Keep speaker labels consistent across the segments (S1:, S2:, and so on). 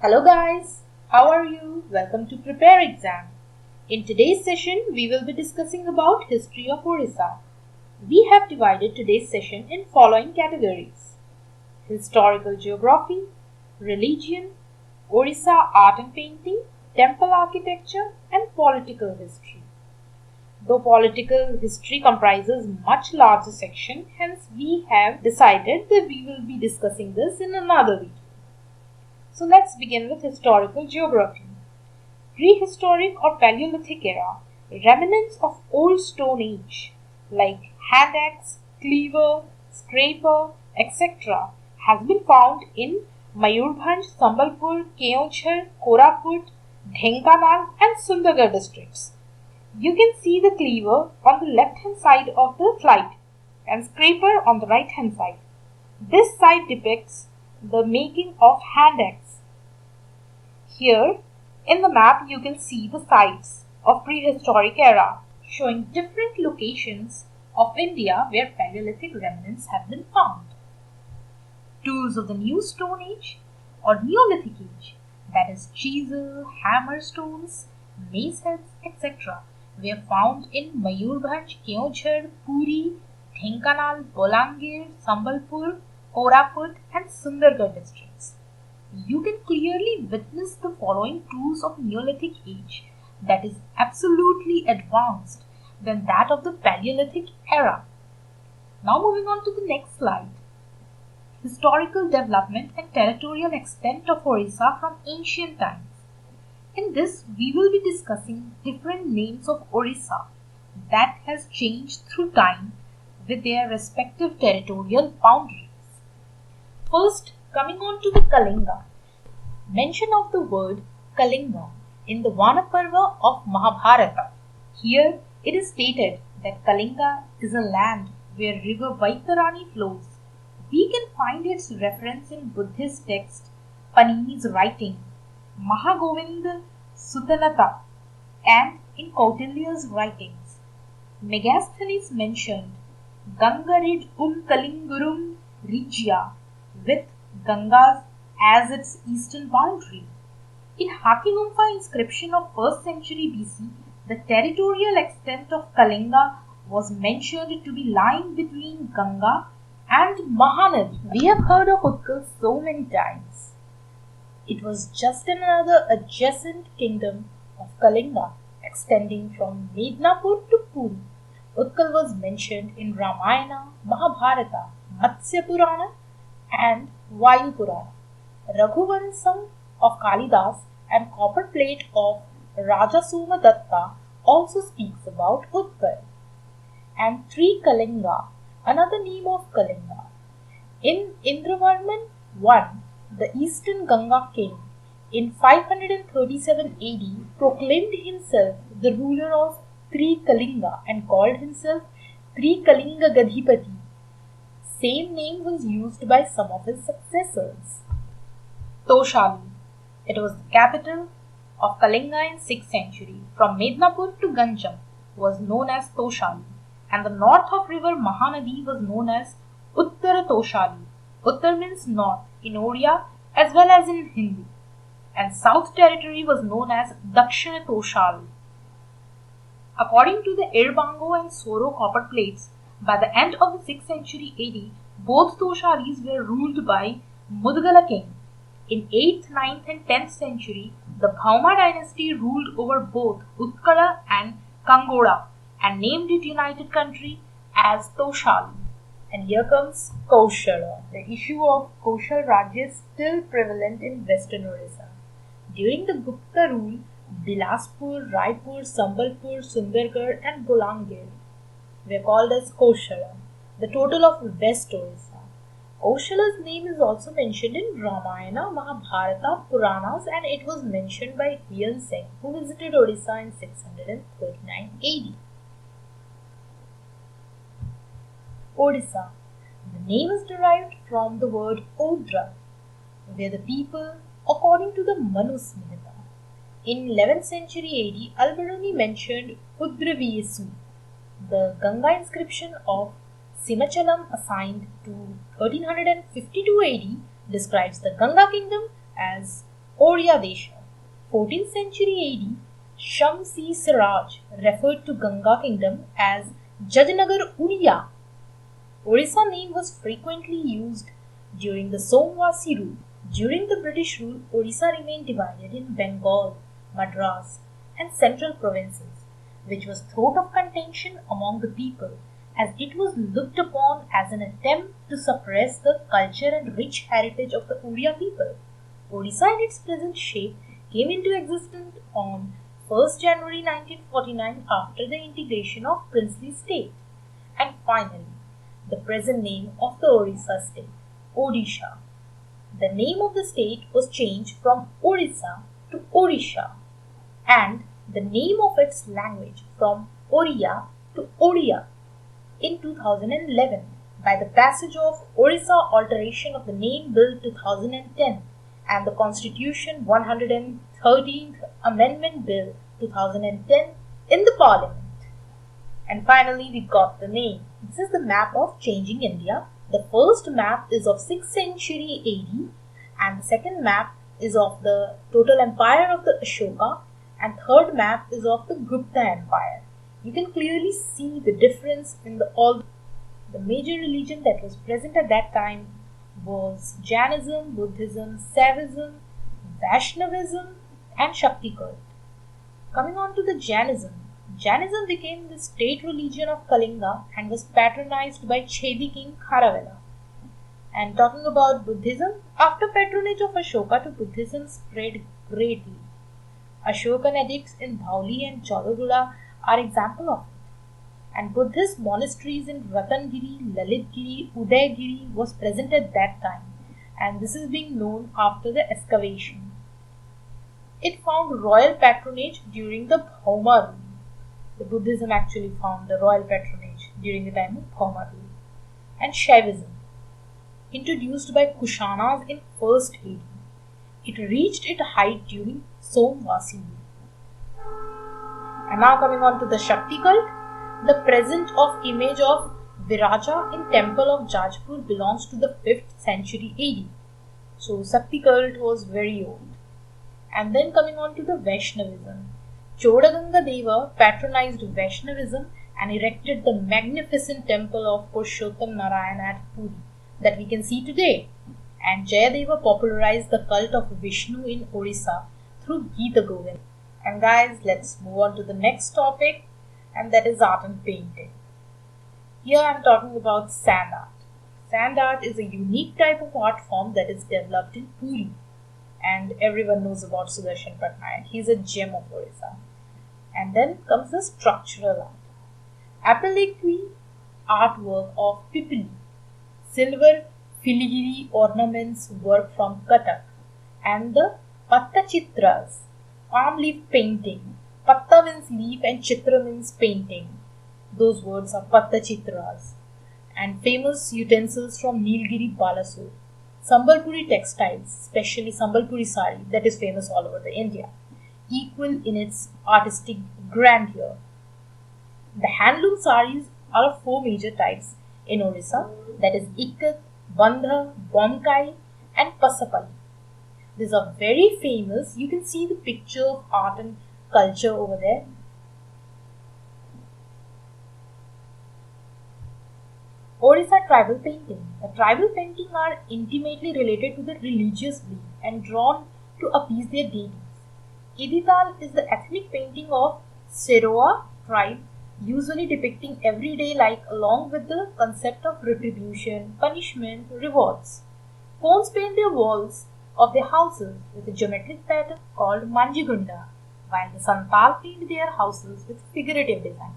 S1: Hello guys, how are you? Welcome to Prepare Exam. In today's session, we will be discussing about history of Orissa. We have divided today's session in following categories: historical geography, religion, Orissa art and painting, temple architecture, and political history. Though political history comprises much larger section, hence we have decided that we will be discussing this in another video. So let's begin with historical geography. Prehistoric or Paleolithic era, remnants of Old Stone Age like hand axe, cleaver, scraper, etc. has been found in Mayurbhanj, Sambalpur, Keonjhar, Koraput, Dhenkanal and Sundargarh districts. You can see the cleaver on the left hand side of the slide and scraper on the right hand side. This side depicts the making of hand axe. Here in the map you can see the sites of prehistoric era showing different locations of India where Paleolithic remnants have been found. Tools of the New Stone Age or Neolithic Age, that is chisel, hammer stones, mace heads, etc. were found in Mayurbhanj, Keonjhar, Puri, Dhenkanal, Bolangir, Sambalpur, Koraput and Sundargarh districts. You can clearly witness the following tools of Neolithic age that is absolutely advanced than that of the Paleolithic era. Now moving on to the next slide. Historical development and territorial extent of Orissa from ancient times. In this, we will be discussing different names of Orissa that has changed through time with their respective territorial boundaries. First, coming on to the Kalinga. Mention of the word Kalinga in the Vanaparva of Mahabharata. Here it is stated that Kalinga is a land where river Vaitarani flows. We can find its reference in Buddhist text Panini's writing Mahagovinda Sutanata and in Kautilya's writings. Megasthenes mentioned Gangarid Kalingurum Regia with Gangas as its eastern boundary. In Hakigumfa inscription of 1st century BC, the territorial extent of Kalinga was mentioned to be lying between Ganga and Mahanadi. We have heard of Utkal so many times. It was just another adjacent kingdom of Kalinga, extending from Mednapur to Puri. Utkal was mentioned in Ramayana, Mahabharata, Matsya Purana and Vayu Purana. Raghuvansam of Kalidas and copper plate of Raja Somadatta also speaks about Utkal. And Kalinga, another name of Kalinga. In Indravarman I, the eastern Ganga king, in 537 AD proclaimed himself the ruler of Kalinga and called himself Kalinga Gadhipati. Same name was used by some of his successors. Toshali. It was the capital of Kalinga in 6th century. From Mednapur to Ganjam was known as Toshali, and the north of river Mahanadi was known as Uttara Toshali. Uttar means north in Odia as well as in Hindi, and south territory was known as Dakshina Toshali. According to the Irbango and Soro copper plates, by the end of the 6th century AD, both Toshalis were ruled by Mudgala king. In 8th, 9th and 10th century, the Bhauma dynasty ruled over both Utkala and Kangoda and named it united country as Toshali. And here comes Kaushala. The issue of Kaushal Rajya is still prevalent in western Orissa. During the Gupta rule, Bilaspur, Raipur, Sambalpur, Sundargarh and Bolangir were called as Kaushala, the total of West Orissa. Kaushala's name is also mentioned in Ramayana, Mahabharata, Puranas, and it was mentioned by Hiran Singh, who visited Orissa in 639 AD. Odisha. The name is derived from the word Odra, where the people, according to the Manusmriti. In 11th century AD, Al-Biruni mentioned Udraviyesu. The Ganga inscription of Simachalam assigned to 1352 AD describes the Ganga kingdom as Oryadesha. 14th century AD, Shamsi Siraj referred to Ganga kingdom as Jajanagar Uriya. Orissa name was frequently used during the Somvasi rule. During the British rule, Orissa remained divided in Bengal, Madras, and central provinces, which was throat of contention among the people, as it was looked upon as an attempt to suppress the culture and rich heritage of the Oriya people. Orissa in its present shape came into existence on 1st January 1949 after the integration of princely state. And finally, the present name of the Orissa state, Odisha. The name of the state was changed from Orissa to Odisha, and the name of its language from Oriya to Odia in 2011 by the passage of Orissa Alteration of the Name Bill 2010 and the Constitution 113th Amendment Bill 2010 in the Parliament. And finally, we got the name. This is the map of changing India. The first map is of 6th century AD and the second map is of the total empire of the Ashoka and third map is of the Gupta Empire. You can clearly see the difference in all the major religion that was present at that time was Jainism, Buddhism, Saivism, Vaishnavism and Shakti cult. Coming on to the Jainism. Jainism became the state religion of Kalinga and was patronized by Chedi king Kharavela. And talking about Buddhism, after patronage of Ashoka to Buddhism spread greatly. Ashokan edicts in Dhauli and Cholagoda are example of it. And Buddhist monasteries in Ratangiri, Lalitgiri, Udaygiri was present at that time, and this is being known after the excavation. It found royal patronage during the Bhauma rule. The Buddhism actually found the royal patronage during the time of Bhauma rule. And Shaivism, introduced by Kushanas in 1st AD. It reached its height during Somvasi rule. And now coming on to the Shakti cult, the present of image of Viraja in temple of Jajpur belongs to the 5th century AD. So Shakti cult was very old. And then coming on to the Vaishnavism. Chodaganga Deva patronized Vaishnavism and erected the magnificent temple of Purushottam Narayana at Puri that we can see today. And Jayadeva popularized the cult of Vishnu in Orissa through Gita Govind. And guys, let's move on to the next topic, and that is art and painting. Here I am talking about sand art. Sand art is a unique type of art form that is developed in Puri. And everyone knows about Sudarshan Patnaik. He is a gem of Orissa. And then comes the structural art. Appliqué artwork of Pipili, silver filigree ornaments work from Kathak, and the Pattachitras, palm leaf painting. Patta means leaf and Chitra means painting. Those words are Pattachitras. And famous utensils from Nilgiri Balasur. Sambalpuri textiles, especially Sambalpuri sari, that is famous all over the India, equal in its artistic grandeur. The handloom saris are of 4 major types in Orissa, that is Ikat, Bandha, Bomkai and Pasapali. These are very famous. You can see the picture of art and culture over there. Orissa tribal painting. The tribal painting are intimately related to the religious belief and drawn to appease their deities. Idital is the ethnic painting of Seroa tribe, usually depicting everyday life along with the concept of retribution, punishment, rewards. Koans paint their walls of their houses with a geometric pattern called Manjigunda, while the Santal paint their houses with figurative design.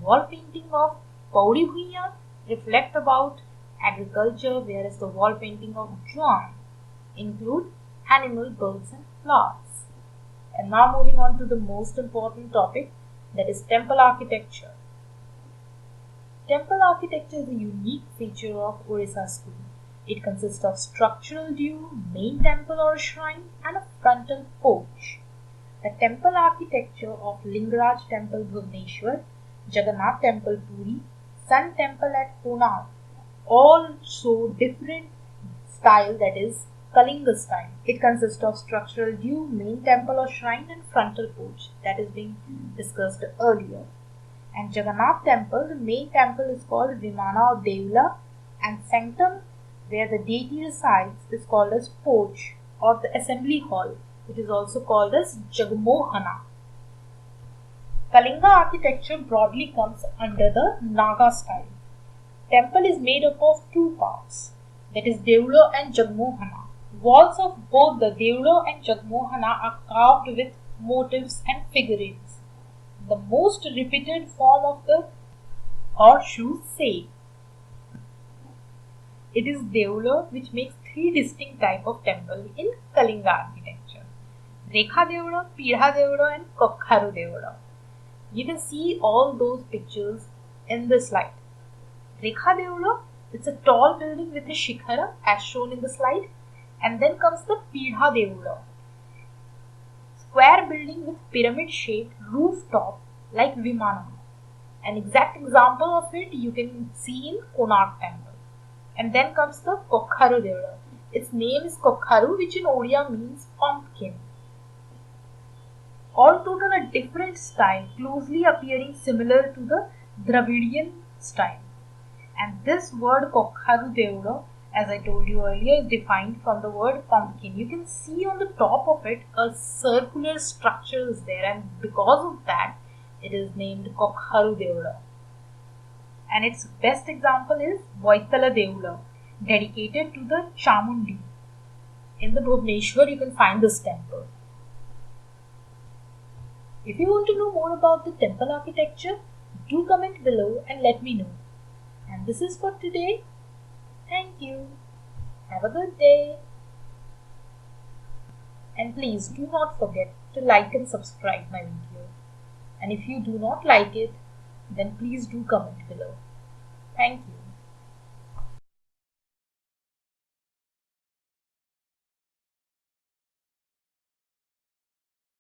S1: Wall painting of Pauri Bhuiya reflect about agriculture, whereas the wall painting of Juan include animal, birds and flowers. And now moving on to the most important topic, that is temple architecture. Temple architecture is a unique feature of Orissa school. It consists of structural due, main temple or shrine and a frontal porch. The temple architecture of Lingaraj Temple Bhubaneswar, Jagannath Temple Puri, Sun Temple at Pune all show different style, that is Kalinga style. It consists of structural due, main temple or shrine, and frontal porch that is being discussed earlier. And Jagannath temple, the main temple is called Vimana or Devula, and sanctum where the deity resides is called as porch or the assembly hall. It is also called as Jagmohana. Kalinga architecture broadly comes under the Naga style. Temple is made up of two parts, that is Devula and Jagmohana. Walls of both the Devula and Jagmohana are carved with motifs and figurines. The most repeated form of the horseshoe shape. It is Devula which makes three distinct types of temple in Kalinga architecture. Rekha Devula, Pidha Devula and Kokharu Devula. You can see all those pictures in this slide. Rekha Devula, it's a tall building with a shikhara as shown in the slide, and then comes the Pidha Devula, square building with pyramid shaped rooftop like Vimana. An exact example of it you can see in Konark temple. And then comes the Kokharu Devula. Its name is Kokharu, which in Odia means pumpkin. All total a different style, closely appearing similar to the Dravidian style. And this word Kokharu Devula, as I told you earlier, is defined from the word pumpkin. You can see on the top of it a circular structure is there, and because of that it is named Kokharu Devula. And its best example is Vaitala Devula, dedicated to the Chamundi. In the Bhubaneswar you can find this temple. If you want to know more about the temple architecture, do comment below and let me know. And this is for today. Thank you. Have a good day. And please do not forget to like and subscribe my video. And if you do not like it, then please do comment below. Thank you.